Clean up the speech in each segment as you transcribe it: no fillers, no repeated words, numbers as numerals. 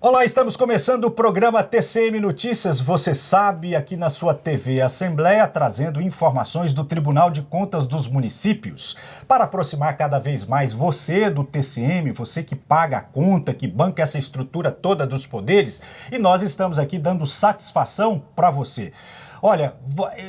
Olá, estamos começando o programa TCM Notícias, você sabe, aqui na sua TV Assembleia, trazendo informações do Tribunal de Contas dos Municípios, para aproximar cada vez mais você do TCM, você que paga a conta, que banca essa estrutura toda dos poderes, e nós estamos aqui dando satisfação para você. Olha,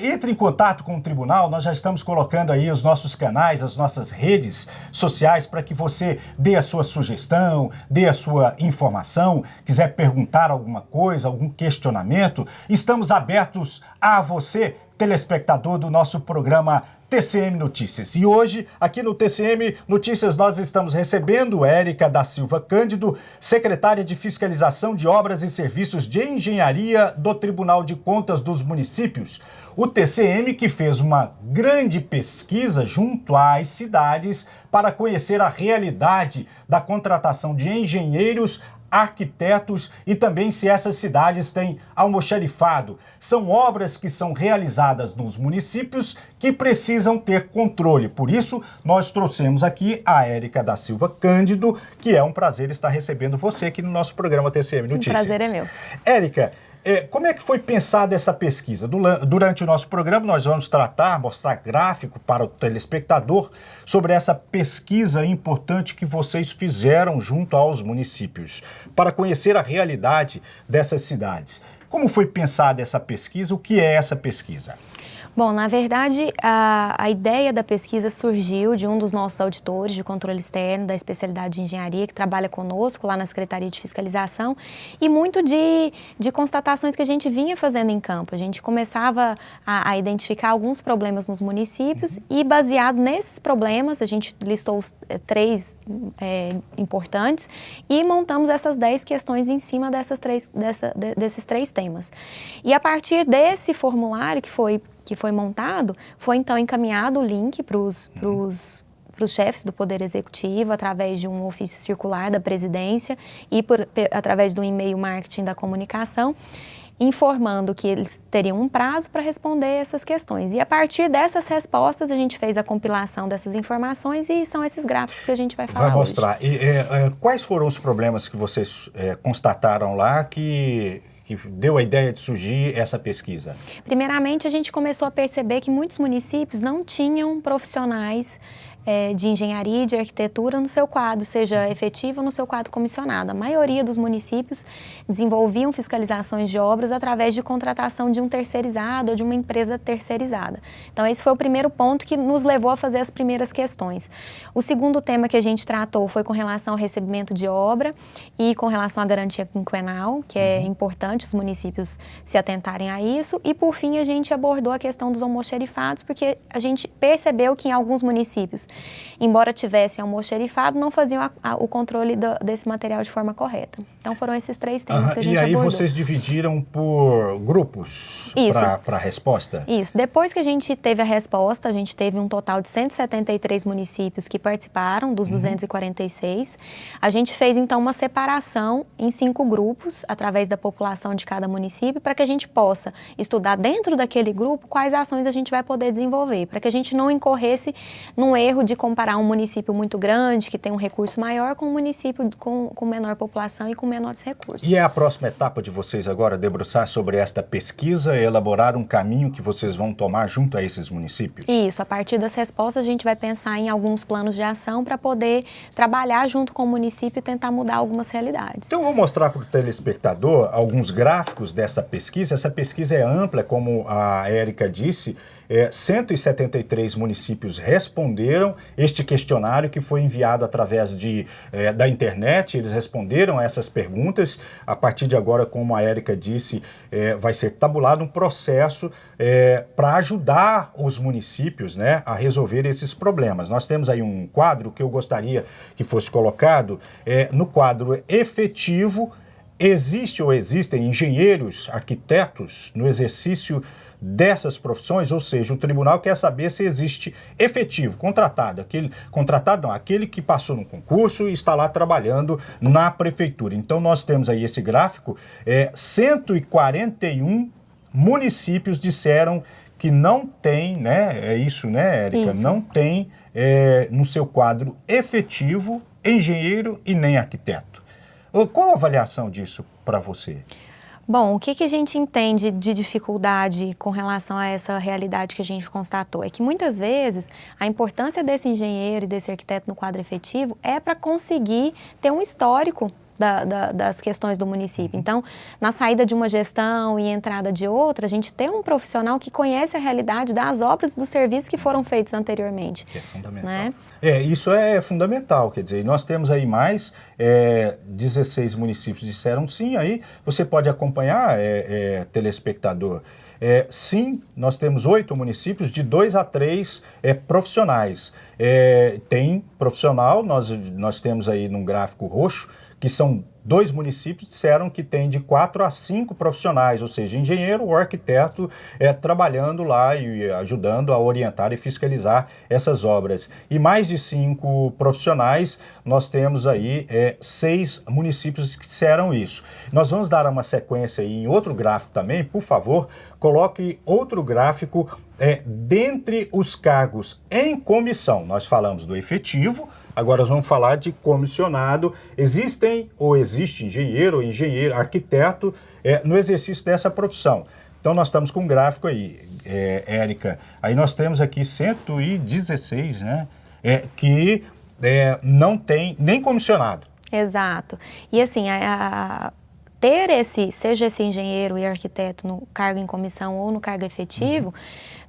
entre em contato com o tribunal, nós já estamos colocando aí os nossos canais, as nossas redes sociais para que você dê a sua sugestão, dê a sua informação, quiser perguntar alguma coisa, algum questionamento, estamos abertos a você, telespectador do nosso programa TCM Notícias. E hoje, aqui no TCM Notícias, nós estamos recebendo Érica da Silva Cândido, secretária de Fiscalização de Obras e Serviços de Engenharia do Tribunal de Contas dos Municípios. O TCM que fez uma grande pesquisa junto às cidades para conhecer a realidade da contratação de engenheiros, arquitetos e também se essas cidades têm almoxarifado. São obras que são realizadas nos municípios que precisam ter controle. Por isso, nós trouxemos aqui a Érica da Silva Cândido, que é um prazer estar recebendo você aqui no nosso programa TCM Notícias. O prazer é meu. Érica, como é que foi pensada essa pesquisa? Durante o nosso programa, nós vamos mostrar gráfico para o telespectador sobre essa pesquisa importante que vocês fizeram junto aos municípios, para conhecer a realidade dessas cidades. Como foi pensada essa pesquisa? O que é essa pesquisa? Bom, na verdade, a ideia da pesquisa surgiu de um dos nossos auditores de controle externo da especialidade de engenharia, que trabalha conosco lá na Secretaria de Fiscalização, e muito de constatações que a gente vinha fazendo em campo. A gente começava a identificar alguns problemas nos municípios e, baseado nesses problemas, a gente listou os três importantes e montamos essas 10 questões em cima desses três temas. E a partir desse formulário que foi montado, foi então encaminhado o link para os chefes do Poder Executivo através de um ofício circular da presidência e através do e-mail marketing da comunicação, informando que eles teriam um prazo para responder essas questões. E a partir dessas respostas, a gente fez a compilação dessas informações e são esses gráficos que a gente vai falar Vai mostrar. Hoje. Quais foram os problemas que vocês constataram lá que deu a ideia de surgir essa pesquisa? Primeiramente, a gente começou a perceber que muitos municípios não tinham profissionais de engenharia e de arquitetura no seu quadro, seja efetivo ou no seu quadro comissionado. A maioria dos municípios desenvolviam fiscalizações de obras através de contratação de um terceirizado ou de uma empresa terceirizada. Então, esse foi o primeiro ponto que nos levou a fazer as primeiras questões. O segundo tema que a gente tratou foi com relação ao recebimento de obra e com relação à garantia quinquenal, que é importante os municípios se atentarem a isso. E, por fim, a gente abordou a questão dos almoxarifados, porque a gente percebeu que em alguns municípios, embora tivessem almoxarifado, não faziam o controle desse material de forma correta. Então foram esses três temas que a gente abordou. E aí vocês dividiram por grupos para a resposta? Isso. Depois que a gente teve a resposta, a gente teve um total de 173 municípios que participaram dos 246. A gente fez então uma separação em 5 grupos, através da população de cada município, para que a gente possa estudar dentro daquele grupo quais ações a gente vai poder desenvolver, para que a gente não incorresse num erro de comparar um município muito grande, que tem um recurso maior, com um município com menor população e com menores recursos. E é a próxima etapa de vocês agora debruçar sobre esta pesquisa e elaborar um caminho que vocês vão tomar junto a esses municípios? Isso, a partir das respostas a gente vai pensar em alguns planos de ação para poder trabalhar junto com o município e tentar mudar algumas realidades. Então, eu vou mostrar para o telespectador alguns gráficos dessa pesquisa. Essa pesquisa é ampla, como a Érica disse. 173 municípios responderam este questionário que foi enviado através da internet. Eles responderam a essas perguntas. A partir de agora, como a Érica disse, vai ser tabulado um processo para ajudar os municípios, né, a resolver esses problemas. Nós temos aí um quadro que eu gostaria que fosse colocado. No quadro efetivo, existem engenheiros, arquitetos no exercício dessas profissões, ou seja, o tribunal quer saber se existe efetivo, aquele que passou no concurso e está lá trabalhando na prefeitura. Então nós temos aí esse gráfico, 141 municípios disseram que não tem, né, é isso, né, Érica? Isso. Não tem no seu quadro efetivo engenheiro e nem arquiteto. Qual a avaliação disso para você? Bom, o que a gente entende de dificuldade com relação a essa realidade que a gente constatou? É que muitas vezes a importância desse engenheiro e desse arquiteto no quadro efetivo é para conseguir ter um histórico das questões do município. Então, na saída de uma gestão e entrada de outra, a gente tem um profissional que conhece a realidade das obras e dos serviços que foram feitos anteriormente. Que é fundamental. Né? Isso é fundamental, quer dizer, nós temos aí mais 16 municípios disseram sim, aí você pode acompanhar, telespectador. Sim, nós temos 8 municípios, de 2 a 3 profissionais. Tem profissional, nós temos aí num gráfico roxo, que são 2 municípios, disseram que tem de 4 a 5 profissionais, ou seja, engenheiro ou arquiteto trabalhando lá e ajudando a orientar e fiscalizar essas obras. E mais de 5 profissionais, nós temos aí 6 municípios que disseram isso. Nós vamos dar uma sequência aí em outro gráfico também, por favor, coloque outro gráfico dentre os cargos em comissão. Nós falamos do efetivo, agora nós vamos falar de comissionado. Existem ou existe engenheiro ou engenheiro, arquiteto no exercício dessa profissão. Então nós estamos com um gráfico aí, Érica. Aí nós temos aqui 116, né? Que não tem nem comissionado. Exato. E assim, ter seja esse engenheiro e arquiteto no cargo em comissão ou no cargo efetivo,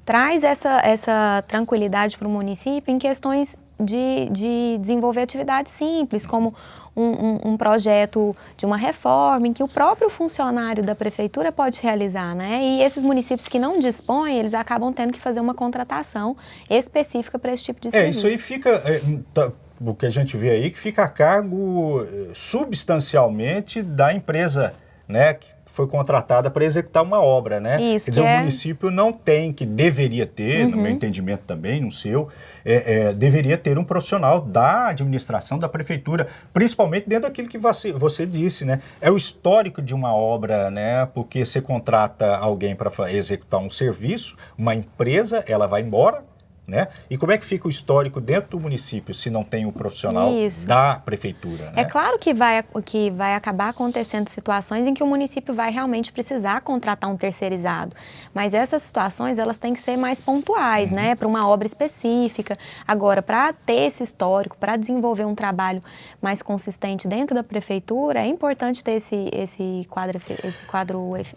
traz essa tranquilidade para o município em questões de desenvolver atividades simples, como um projeto de uma reforma em que o próprio funcionário da prefeitura pode realizar, né? E esses municípios que não dispõem, eles acabam tendo que fazer uma contratação específica para esse tipo de serviço. Isso aí fica, o que a gente vê aí, que fica a cargo substancialmente da empresa, né, que foi contratada para executar uma obra, né? Isso, quer dizer, o município não tem, que deveria ter, no meu entendimento também, no seu, deveria ter um profissional da administração da prefeitura, principalmente dentro daquilo que você disse, né? É o histórico de uma obra, né? Porque você contrata alguém para executar um serviço, uma empresa, ela vai embora, né? E como é que fica o histórico dentro do município se não tem o profissional da prefeitura? Né? É claro que vai acabar acontecendo situações em que o município vai realmente precisar contratar um terceirizado, mas essas situações elas têm que ser mais pontuais, né? Para uma obra específica. Agora, para ter esse histórico, para desenvolver um trabalho mais consistente dentro da prefeitura, é importante ter esse quadro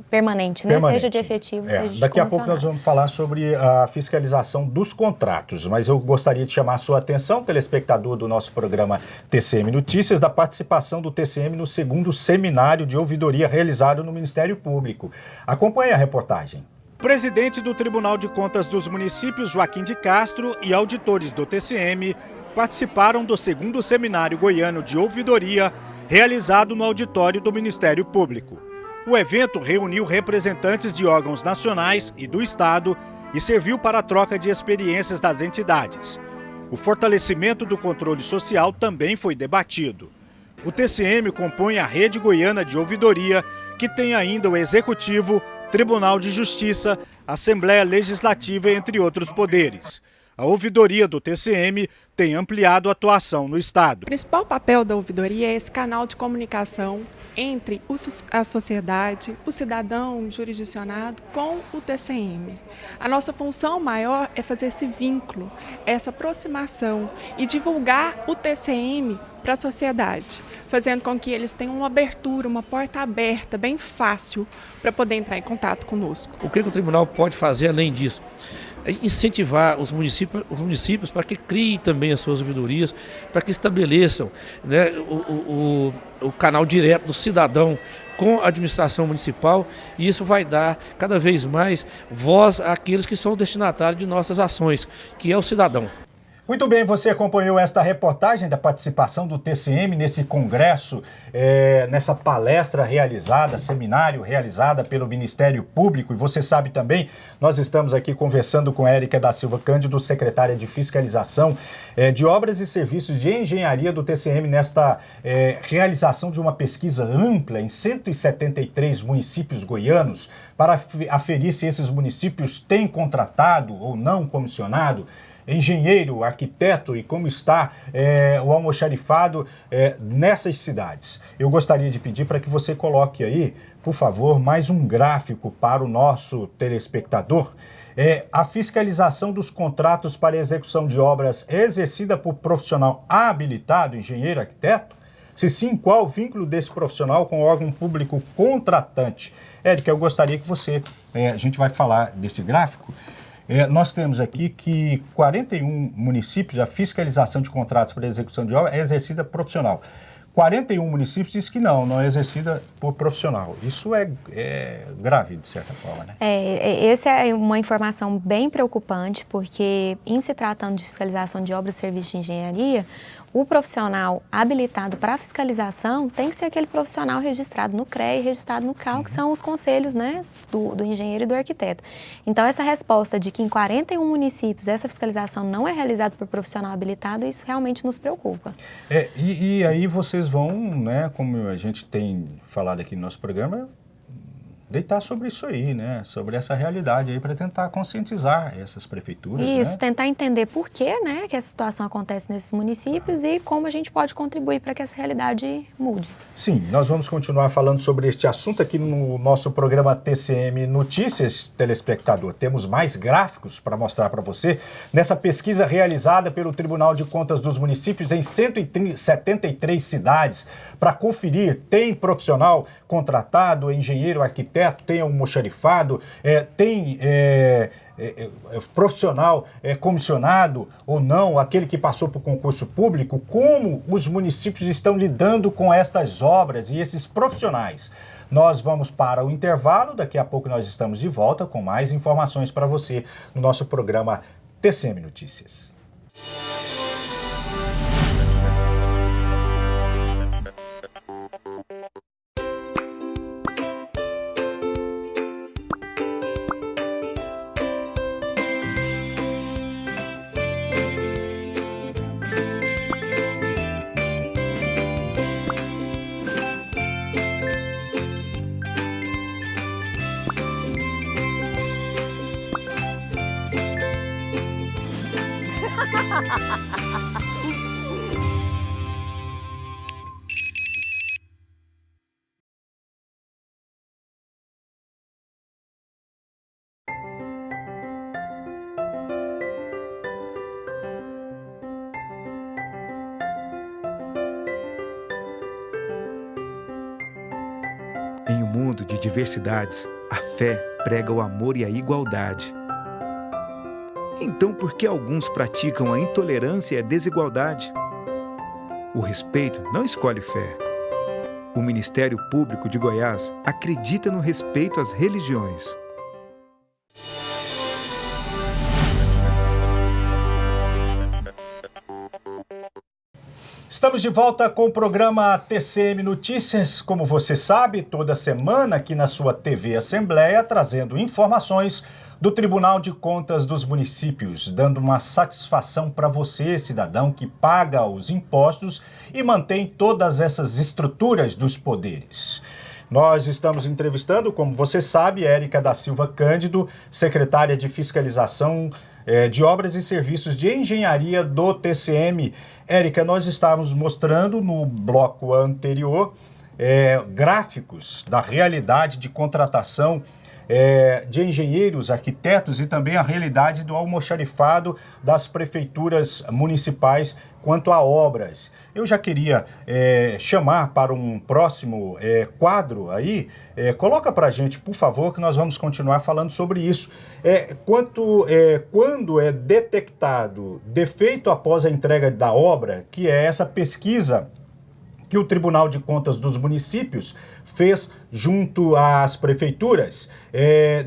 permanente, né? Seja de efetivo, seja de Daqui a pouco nós vamos falar sobre a fiscalização dos contratos, mas eu gostaria de chamar a sua atenção, telespectador do nosso programa TCM Notícias, da participação do TCM no 2º seminário de ouvidoria realizado no Ministério Público. Acompanhe a reportagem. O presidente do Tribunal de Contas dos Municípios, Joaquim de Castro, e auditores do TCM participaram do 2º seminário goiano de ouvidoria realizado no auditório do Ministério Público. O evento reuniu representantes de órgãos nacionais e do Estado e serviu para a troca de experiências das entidades. O fortalecimento do controle social também foi debatido. O TCM compõe a Rede Goiana de Ouvidoria, que tem ainda o Executivo, Tribunal de Justiça, Assembleia Legislativa, entre outros poderes. A ouvidoria do TCM tem ampliado a atuação no Estado. O principal papel da ouvidoria é esse canal de comunicação entre a sociedade, o cidadão jurisdicionado com o TCM. A nossa função maior é fazer esse vínculo, essa aproximação e divulgar o TCM para a sociedade, fazendo com que eles tenham uma abertura, uma porta aberta, bem fácil, para poder entrar em contato conosco. O que o tribunal pode fazer além disso? É incentivar os municípios para que criem também as suas ouvidorias, para que estabeleçam, né, o canal direto do cidadão com a administração municipal, e isso vai dar cada vez mais voz àqueles que são destinatários de nossas ações, que é o cidadão. Muito bem, você acompanhou esta reportagem da participação do TCM nesse congresso, nessa palestra realizada, seminário realizada pelo Ministério Público. E você sabe também, nós estamos aqui conversando com Érica da Silva Cândido, secretária de Fiscalização de Obras e Serviços de Engenharia do TCM, nesta realização de uma pesquisa ampla em 173 municípios goianos, para aferir se esses municípios têm contratado ou não comissionado engenheiro, arquiteto e como está o almoxarifado nessas cidades. Eu gostaria de pedir para que você coloque aí, por favor, mais um gráfico para o nosso telespectador. A fiscalização dos contratos para execução de obras é exercida por profissional habilitado, engenheiro, arquiteto? Se sim, qual o vínculo desse profissional com o órgão público contratante? Érica, eu gostaria que você, a gente vai falar desse gráfico. Nós temos aqui que 41 municípios, a fiscalização de contratos para execução de obra é exercida profissional. 41 municípios diz que não é exercida por profissional. Isso é grave, de certa forma, né? Essa é uma informação bem preocupante, porque em se tratando de fiscalização de obras e serviços de engenharia, o profissional habilitado para fiscalização tem que ser aquele profissional registrado no CREA e registrado no CAL, que são os conselhos, né, do engenheiro e do arquiteto. Então, essa resposta de que em 41 municípios essa fiscalização não é realizada por profissional habilitado, isso realmente nos preocupa. E aí vocês vão, né, como a gente tem falado aqui no nosso programa, deitar sobre isso aí, né? Sobre essa realidade aí para tentar conscientizar essas prefeituras. Isso, né? tentar entender por que, né, que essa situação acontece nesses municípios e como a gente pode contribuir para que essa realidade mude. Sim, nós vamos continuar falando sobre este assunto aqui no nosso programa TCM Notícias, telespectador. Temos mais gráficos para mostrar para você nessa pesquisa realizada pelo Tribunal de Contas dos Municípios em 173 cidades. Para conferir, tem profissional contratado, engenheiro, arquiteto, tem almoxarifado, tem profissional comissionado ou não, aquele que passou por concurso público, como os municípios estão lidando com estas obras e esses profissionais. Nós vamos para o intervalo, daqui a pouco nós estamos de volta com mais informações para você no nosso programa TCM Notícias. Em um mundo de diversidades, a fé prega o amor e a igualdade. Então, por que alguns praticam a intolerância e a desigualdade? O respeito não escolhe fé. O Ministério Público de Goiás acredita no respeito às religiões. Estamos de volta com o programa TCM Notícias, como você sabe, toda semana aqui na sua TV Assembleia, trazendo informações do Tribunal de Contas dos Municípios, dando uma satisfação para você, cidadão, que paga os impostos e mantém todas essas estruturas dos poderes. Nós estamos entrevistando, como você sabe, Érica da Silva Cândido, secretária de Fiscalização de Obras e Serviços de Engenharia do TCM. Érica, nós estávamos mostrando no bloco anterior gráficos da realidade de contratação de engenheiros, arquitetos e também a realidade do almoxarifado das prefeituras municipais quanto a obras. Eu já queria chamar para um próximo quadro aí, coloca para a gente, por favor, que nós vamos continuar falando sobre isso. Quando é detectado defeito após a entrega da obra, que é essa pesquisa que o Tribunal de Contas dos Municípios fez junto às prefeituras,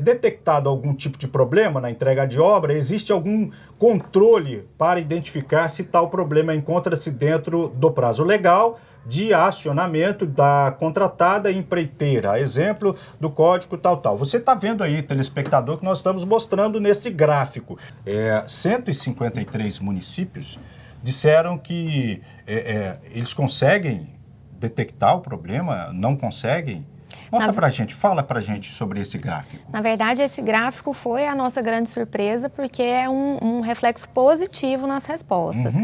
detectado algum tipo de problema na entrega de obra, existe algum controle para identificar se tal problema encontra-se dentro do prazo legal de acionamento da contratada empreiteira, a exemplo do código tal. Você está vendo aí, telespectador, que nós estamos mostrando nesse gráfico. 153 municípios disseram que eles conseguem detectar o problema, não conseguem? Mostra pra gente, fala pra gente sobre esse gráfico. Na verdade, esse gráfico foi a nossa grande surpresa, porque é um reflexo positivo nas respostas.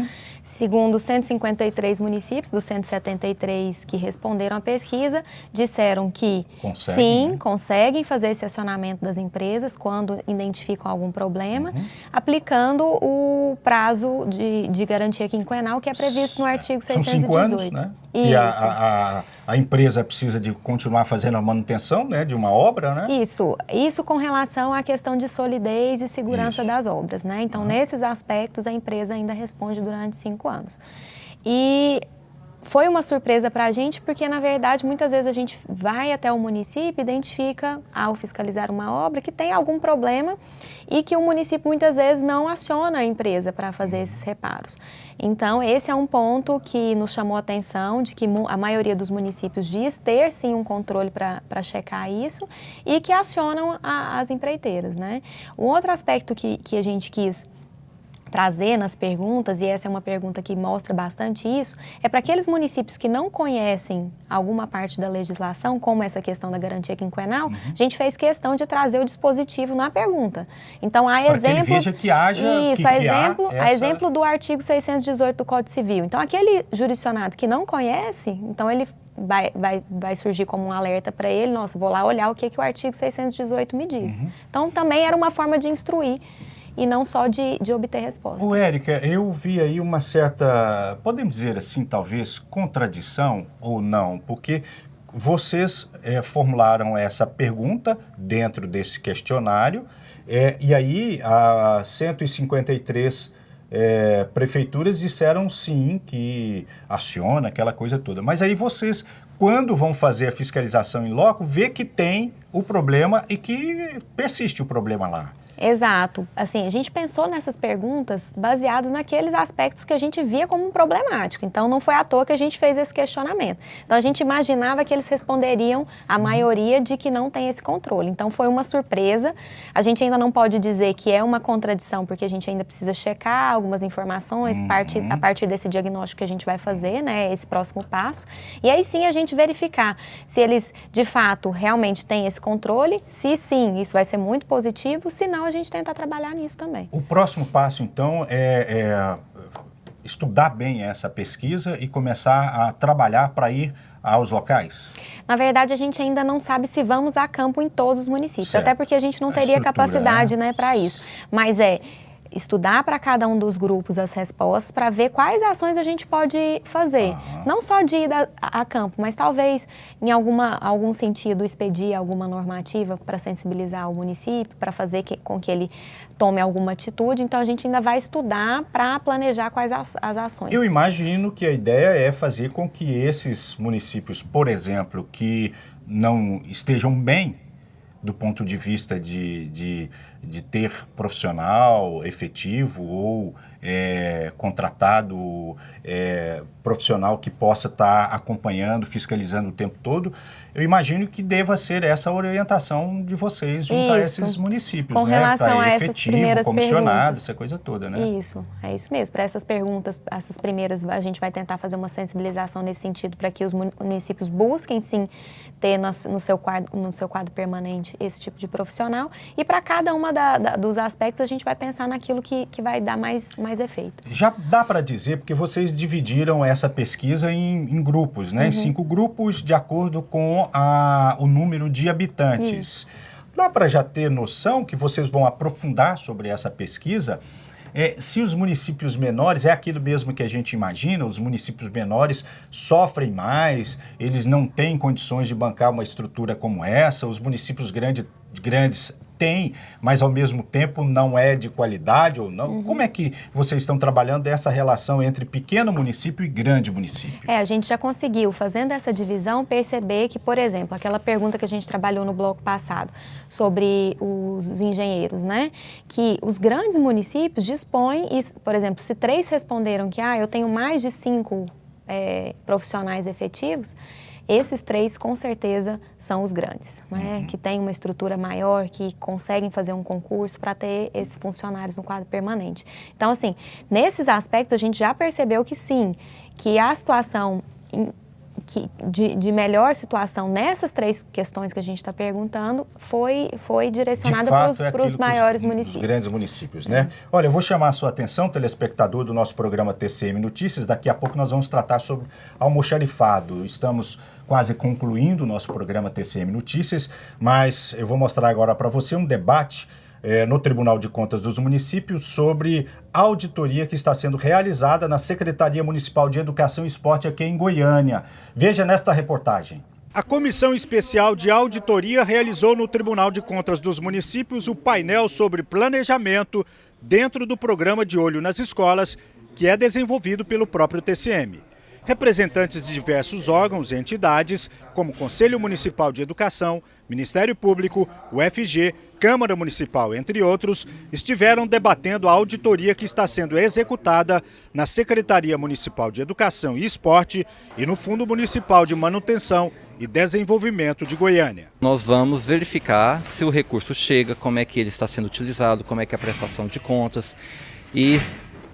Segundo 153 municípios, dos 173 que responderam à pesquisa, disseram que sim, conseguem fazer esse acionamento das empresas quando identificam algum problema, aplicando o prazo de garantia quinquenal que é previsto no artigo 618. São 5 anos, né? E a empresa precisa de continuar fazendo a manutenção, né, de uma obra, né? Isso com relação à questão de solidez e segurança das obras, né? Então, nesses aspectos, a empresa ainda responde durante 5 anos. E foi uma surpresa para a gente, porque, na verdade, muitas vezes a gente vai até o município e identifica, ao fiscalizar uma obra, que tem algum problema e que o município, muitas vezes, não aciona a empresa para fazer esses reparos. Então, esse é um ponto que nos chamou a atenção, de que a maioria dos municípios diz ter, sim, um controle para checar isso e que acionam as empreiteiras, né? Um outro aspecto que a gente quis trazer nas perguntas, e essa é uma pergunta que mostra bastante isso, é para aqueles municípios que não conhecem alguma parte da legislação, como essa questão da garantia quinquenal, a gente fez questão de trazer o dispositivo na pergunta. Então, há exemplo... Para que ele veja que haja... Isso, a exemplo do artigo 618 do Código Civil. Então, aquele jurisdicionado que não conhece, então ele vai surgir como um alerta para ele, nossa, vou lá olhar o que o artigo 618 me diz. Então, também era uma forma de instruir e não só de obter resposta. Érica, eu vi aí uma certa, podemos dizer assim, talvez, contradição ou não, porque vocês formularam essa pergunta dentro desse questionário e aí as 153 prefeituras disseram sim, que aciona aquela coisa toda. Mas aí vocês, quando vão fazer a fiscalização em loco, vê que tem o problema e que persiste o problema lá. Exato. Assim, a gente pensou nessas perguntas baseadas naqueles aspectos que a gente via como problemático. Então, não foi à toa que a gente fez esse questionamento. Então, a gente imaginava que eles responderiam a maioria de que não tem esse controle. Então, foi uma surpresa. A gente ainda não pode dizer que é uma contradição, porque a gente ainda precisa checar algumas informações a partir desse diagnóstico que a gente vai fazer, né, esse próximo passo. E aí sim a gente verificar se eles, de fato, realmente têm esse controle. Se sim, isso vai ser muito positivo. Se não, a gente tentar trabalhar nisso também. O próximo passo, então, é estudar bem essa pesquisa e começar a trabalhar para ir aos locais? Na verdade, a gente ainda não sabe se vamos a campo em todos os municípios, até porque a gente não teria capacidade, né, para isso. Mas estudar para cada um dos grupos as respostas para ver quais ações a gente pode fazer. Não só de ir a campo, mas talvez em algum sentido expedir alguma normativa para sensibilizar o município, para fazer com que ele tome alguma atitude. Então, a gente ainda vai estudar para planejar quais as ações. Eu imagino que a ideia é fazer com que esses municípios, por exemplo, que não estejam bem do ponto de vista de ter profissional efetivo ou contratado profissional que possa estar acompanhando, fiscalizando o tempo todo, eu imagino que deva ser essa orientação de vocês junto a esses municípios, com relação a essas primeiras comissionado, essa coisa toda, né? Isso, é isso mesmo. Para essas perguntas, essas primeiras, a gente vai tentar fazer uma sensibilização nesse sentido para que os municípios busquem, sim, ter no seu quadro permanente esse tipo de profissional. E para cada uma dos aspectos, a gente vai pensar naquilo que vai dar mais efeito. Já dá para dizer, porque vocês dividiram essa pesquisa em grupos, né? Em 5 grupos, de acordo com o número de habitantes. Isso. Dá para já ter noção que vocês vão aprofundar sobre essa pesquisa? Se os municípios menores, é aquilo mesmo que a gente imagina, os municípios menores sofrem mais, eles não têm condições de bancar uma estrutura como essa, os municípios grandes têm, mas ao mesmo tempo não é de qualidade ou não? Como é que vocês estão trabalhando essa relação entre pequeno município e grande município? A gente já conseguiu, fazendo essa divisão, perceber que, por exemplo, aquela pergunta que a gente trabalhou no bloco passado sobre os engenheiros, né? Que os grandes municípios dispõem, por exemplo, se 3 responderam que eu tenho mais de 5 profissionais efetivos, esses 3, com certeza, são os grandes, né? Que têm uma estrutura maior, que conseguem fazer um concurso para ter esses funcionários no quadro permanente. Então, assim, nesses aspectos, a gente já percebeu que sim, que a situação de melhor situação nessas 3 questões que a gente está perguntando foi direcionada para os maiores municípios. Os grandes municípios, né? Olha, eu vou chamar a sua atenção, telespectador do nosso programa TCM Notícias. Daqui a pouco nós vamos tratar sobre almoxarifado. Estamos quase concluindo o nosso programa TCM Notícias, mas eu vou mostrar agora para você um debate no Tribunal de Contas dos Municípios sobre a auditoria que está sendo realizada na Secretaria Municipal de Educação e Esporte aqui em Goiânia. Veja nesta reportagem. A Comissão Especial de Auditoria realizou no Tribunal de Contas dos Municípios o painel sobre planejamento dentro do programa de Olho nas Escolas, que é desenvolvido pelo próprio TCM. Representantes de diversos órgãos e entidades, como Conselho Municipal de Educação, Ministério Público, UFG, Câmara Municipal, entre outros, estiveram debatendo a auditoria que está sendo executada na Secretaria Municipal de Educação e Esporte e no Fundo Municipal de Manutenção e Desenvolvimento de Goiânia. Nós vamos verificar se o recurso chega, como é que ele está sendo utilizado, como é que é a prestação de contas e,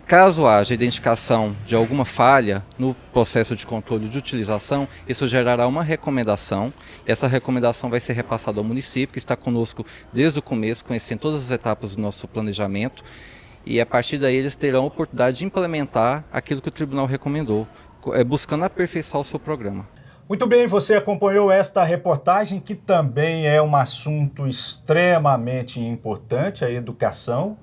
caso haja identificação de alguma falha no processo de controle de utilização, isso gerará uma recomendação. Essa recomendação vai ser repassada ao município, que está conosco desde o começo, conhecendo todas as etapas do nosso planejamento. E a partir daí eles terão a oportunidade de implementar aquilo que o tribunal recomendou, buscando aperfeiçoar o seu programa. Muito bem, você acompanhou esta reportagem, que também é um assunto extremamente importante, a educação,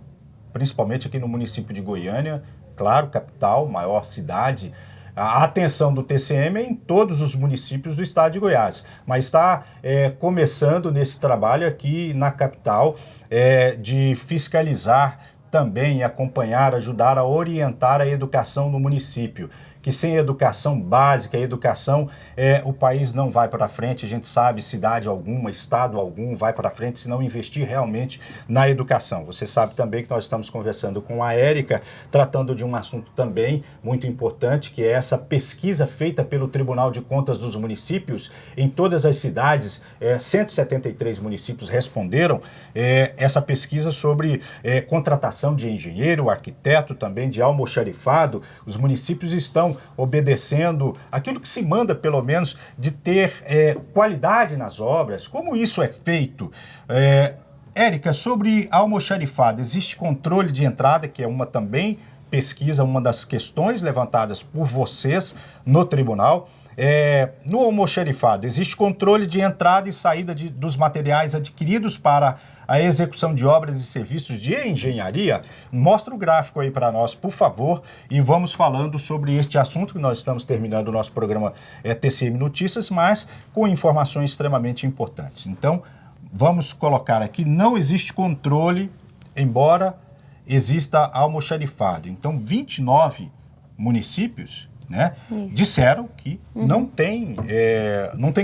principalmente aqui no município de Goiânia, claro, capital, maior cidade. A atenção do TCM é em todos os municípios do estado de Goiás, mas está começando nesse trabalho aqui na capital de fiscalizar também e acompanhar, ajudar a orientar a educação no município. Que sem educação básica, educação, o país não vai para frente. A gente sabe, cidade alguma, estado algum vai para frente se não investir realmente na educação. Você sabe também que nós estamos conversando com a Érica, tratando de um assunto também muito importante, que é essa pesquisa feita pelo Tribunal de Contas dos Municípios em todas as cidades. 173 municípios responderam essa pesquisa sobre contratação de engenheiro, arquiteto, também de almoxarifado. Os municípios estão obedecendo aquilo que se manda, pelo menos, de ter qualidade nas obras. Como isso é feito? Érica, sobre almoxarifado, existe controle de entrada, que é uma também pesquisa, uma das questões levantadas por vocês no tribunal. No almoxarifado, existe controle de entrada e saída dos materiais adquiridos para a execução de obras e serviços de engenharia? Mostra o gráfico aí para nós, por favor, e vamos falando sobre este assunto, que nós estamos terminando o nosso programa TCM Notícias, mas com informações extremamente importantes. Então, vamos colocar aqui, não existe controle, embora exista almoxarifado. Então, 29 municípios, né, disseram que não tem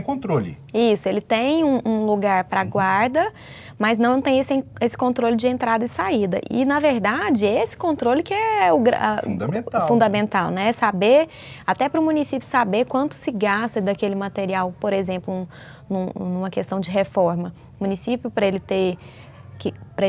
controle. Isso, ele tem um lugar para guarda, mas não tem esse controle de entrada e saída. E, na verdade, esse controle que é fundamental, né? Saber, até para o município saber quanto se gasta daquele material, por exemplo, numa questão de reforma. O município, para ele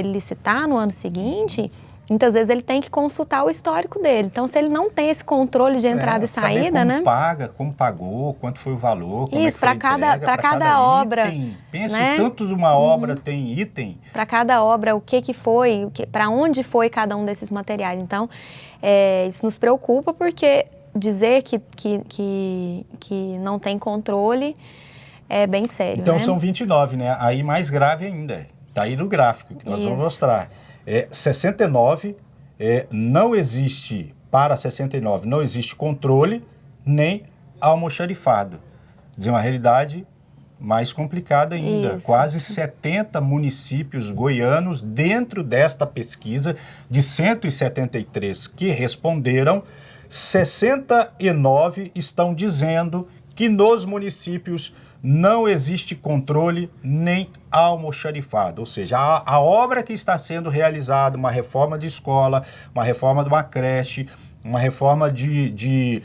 licitar no ano seguinte, muitas vezes ele tem que consultar o histórico dele. Então, se ele não tem esse controle de entrada e saída, como paga, como pagou, quanto foi o valor, como isso, para cada obra. Item. Pensa, né? Tanto de uma obra tem item. Para cada obra, o que foi, para onde foi cada um desses materiais. Então, isso nos preocupa, porque dizer que não tem controle é bem sério. Então, né? São 29, né? Aí mais grave ainda. Está aí no gráfico que nós vamos mostrar. 69, não existe, para 69, não existe controle nem almoxarifado. Quer dizer, uma realidade mais complicada ainda. Isso. Quase 70 municípios goianos, dentro desta pesquisa, de 173 que responderam, 69 estão dizendo que nos municípios não existe controle nem almoxarifado, ou seja, a obra que está sendo realizada, uma reforma de escola, uma reforma de uma creche, uma reforma de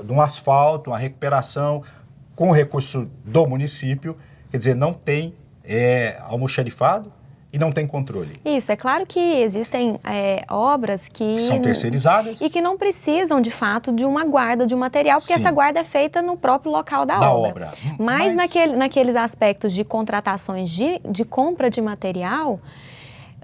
um asfalto, uma recuperação com recurso do município, quer dizer, não tem almoxarifado e não tem controle. Isso, é claro que existem obras que São terceirizadas. e que não precisam, de fato, de uma guarda de um material, porque Sim. essa guarda é feita no próprio local da obra. Mas naqueles aspectos de contratações de compra de material,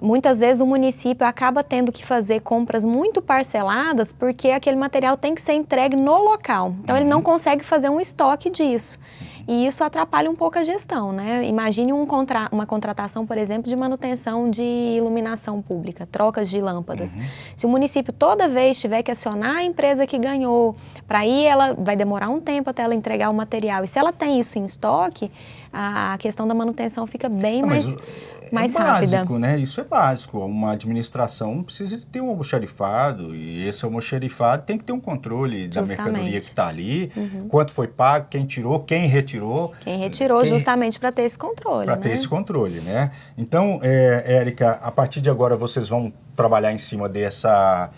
muitas vezes o município acaba tendo que fazer compras muito parceladas porque aquele material tem que ser entregue no local. Então, ele não consegue fazer um estoque disso. E isso atrapalha um pouco a gestão, né? Imagine uma contratação, por exemplo, de manutenção de iluminação pública, trocas de lâmpadas. Se o município toda vez tiver que acionar a empresa que ganhou, para aí ela vai demorar um tempo até ela entregar o material. E se ela tem isso em estoque, a questão da manutenção fica bem mais rápida. Básico, né? Isso é básico. Uma administração precisa ter um almoxarifado e esse almoxarifado tem que ter um controle da mercadoria que está ali, quanto foi pago, quem tirou, quem retirou. Justamente para ter esse controle, Para ter esse controle, né? Então, Érica, a partir de agora vocês vão trabalhar em cima dessa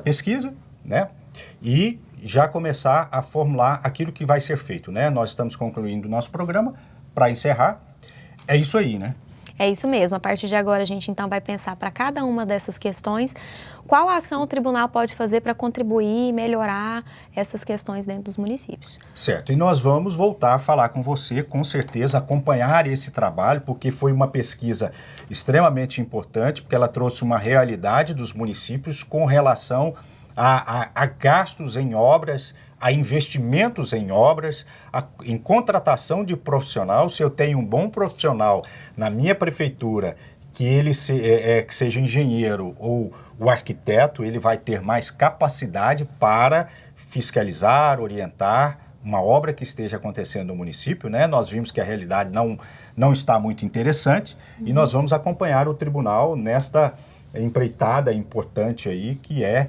pesquisa, né? E já começar a formular aquilo que vai ser feito, né? Nós estamos concluindo o nosso programa. Para encerrar, é isso aí, né? É isso mesmo. A partir de agora, a gente então vai pensar para cada uma dessas questões qual ação o tribunal pode fazer para contribuir e melhorar essas questões dentro dos municípios. Certo. E nós vamos voltar a falar com você, com certeza, acompanhar esse trabalho, porque foi uma pesquisa extremamente importante, porque ela trouxe uma realidade dos municípios com relação a gastos em obras, a investimentos em obras, em contratação de profissional. Se eu tenho um bom profissional na minha prefeitura, que ele que seja engenheiro ou o arquiteto, ele vai ter mais capacidade para fiscalizar, orientar uma obra que esteja acontecendo no município, né? Nós vimos que a realidade não está muito interessante e nós vamos acompanhar o tribunal nesta empreitada importante aí, que é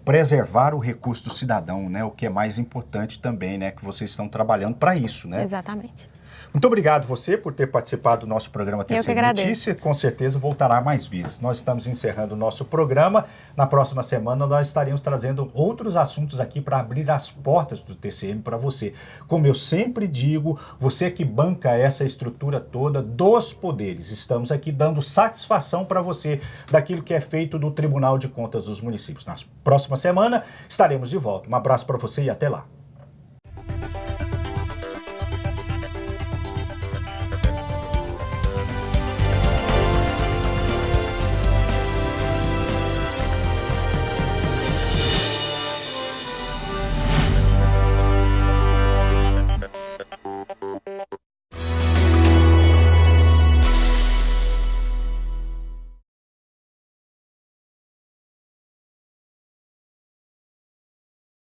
preservar o recurso do cidadão, né? O que é mais importante também, né? Que vocês estão trabalhando para isso, né? Exatamente. Muito obrigado você por ter participado do nosso programa TCM Notícia. Com certeza voltará mais vezes. Nós estamos encerrando o nosso programa. Na próxima semana nós estaremos trazendo outros assuntos aqui para abrir as portas do TCM para você. Como eu sempre digo, você que banca essa estrutura toda dos poderes, estamos aqui dando satisfação para você daquilo que é feito do Tribunal de Contas dos Municípios. Na próxima semana estaremos de volta. Um abraço para você e até lá.